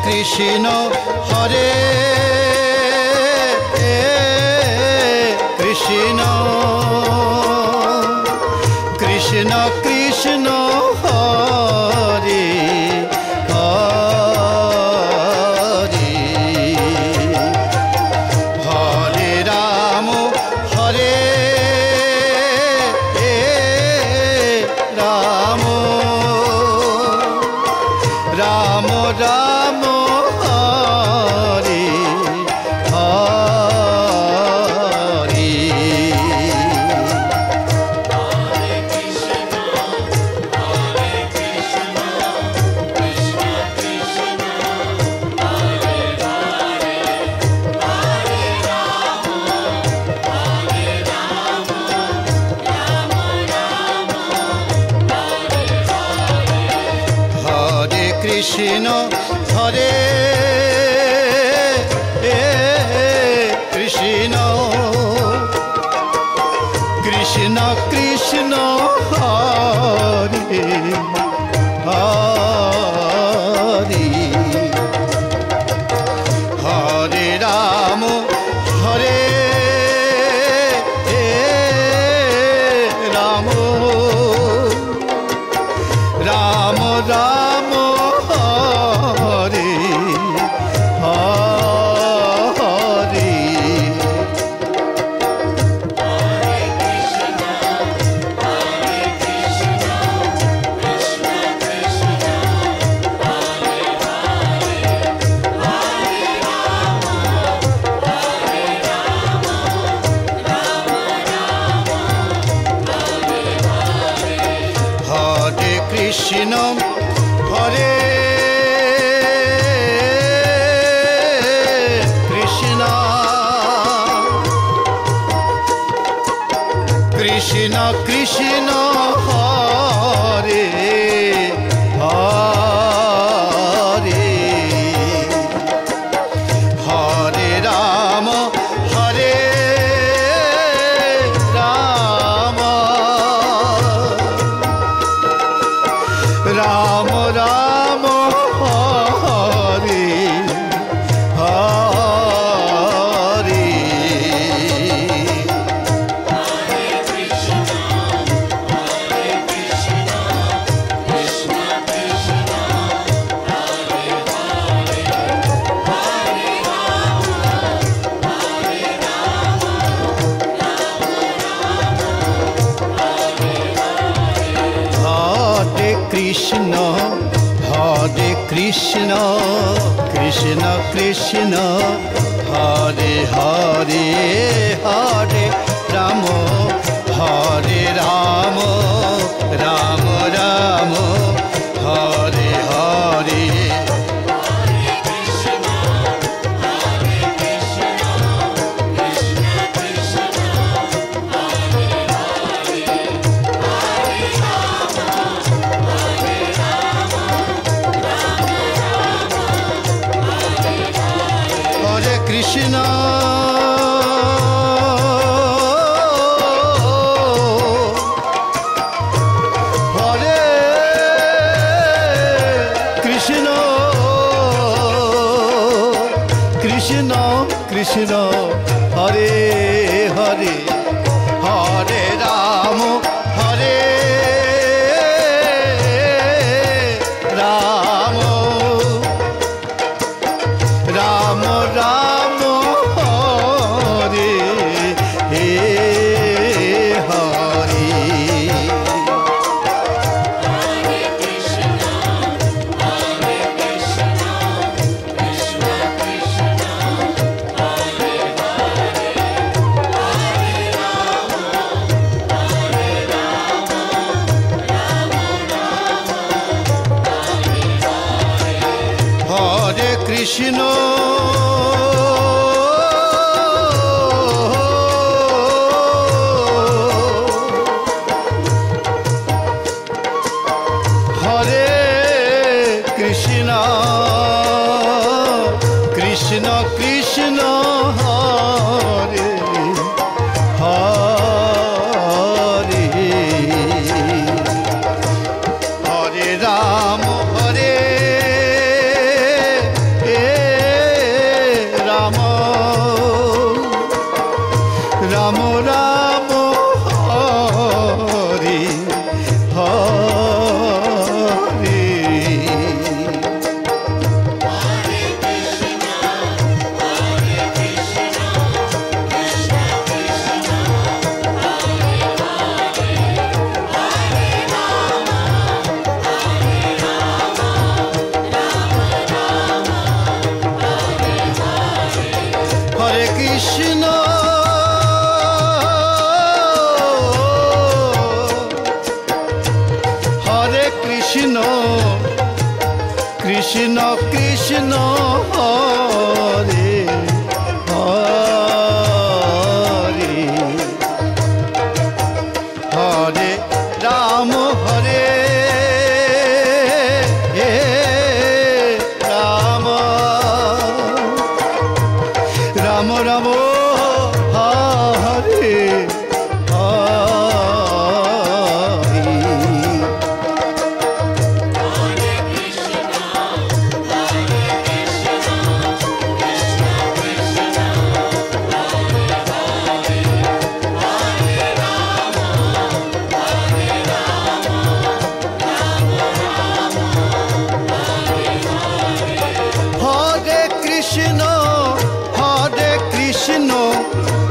Krishna Hare Krishna Krishna Krishna Hare Hare Hare Ram Hare Ram Ram Ram Hare Hare Krishna Hare Krishna Krishna Krishna Hare Hare Hare Ram Hare Ram Ram Ram Hare Hare Hare Krishna Hare Krishna Krishna Krishna Hare Hare Hare Ram Hare Ram Ram Ram Hare Hare Hare Krishna Hare Krishna Krishna Krishna Hare Hare Hare Ram Hare Ram Ram Ram Hare Hare Krishna Hare Krishna Krishna Krishna Hare Hare Hare Ram Hare Ram Ram Ram Hare Hare Hare Krishna Hare Krishna Krishna Krishna Hare Hare Hare Ram Hare Krishna Krishna Hare Hare Hare Ram Hare Ram Ram Ram Hare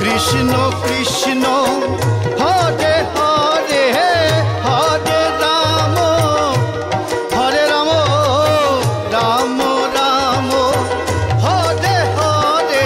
Krishna Krishna Hare Hare Hare Ram Ram Ram Hare Hare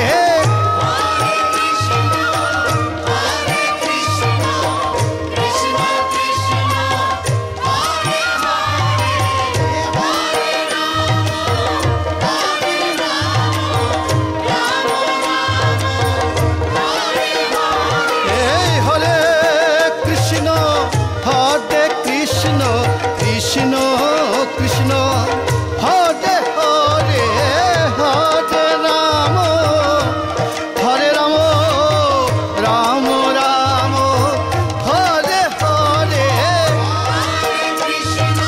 Krishna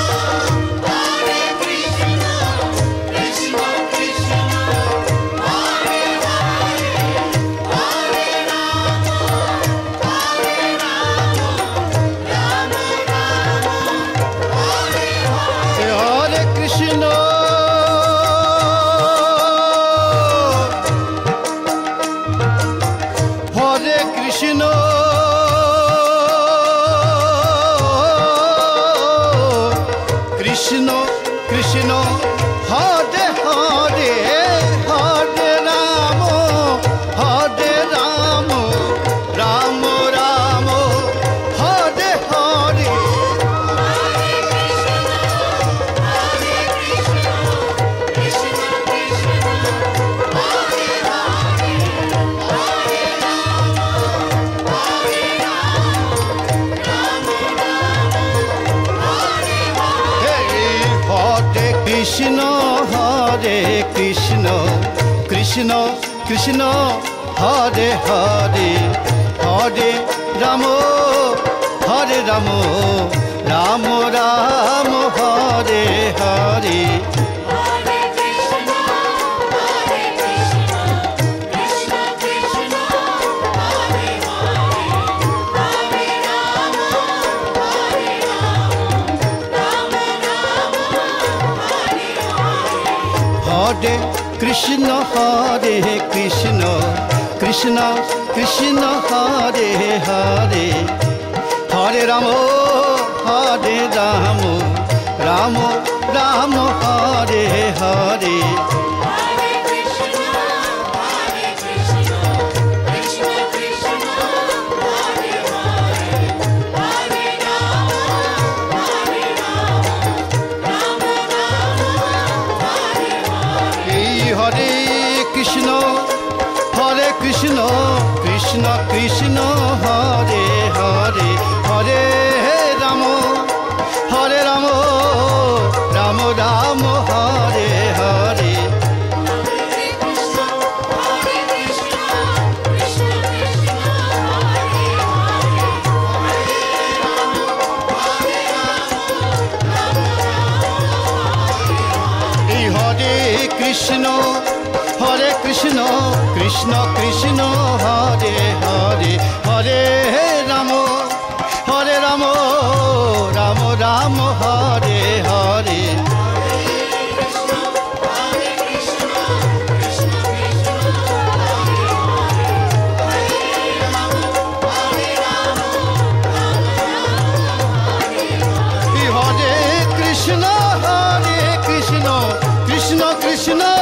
Krishna Hare Hare Hare Ram Ram Ram Hare Hare Krishna Hare Krishna Krishna Krishna Hare Hare Hare Ram Ram Ram Hare Hare Krishna Hare Krishna Krishna Krishna Hare Hare Hare Ram Ram Ram Ram Hare Hare Hare Krishna Hare Krishna Krishna Krishna Hare Hare Hare Ram Ram Ram Hare Hare Hare Krishna Krishna Krishna Hare Hare Hare Ram Ram Ram Hare Hare Hare Krishna Krishna Krishna Krishna Hare Hare Hare Ram Ram Ram Hare Hare Hare Krishna Krishna Krishna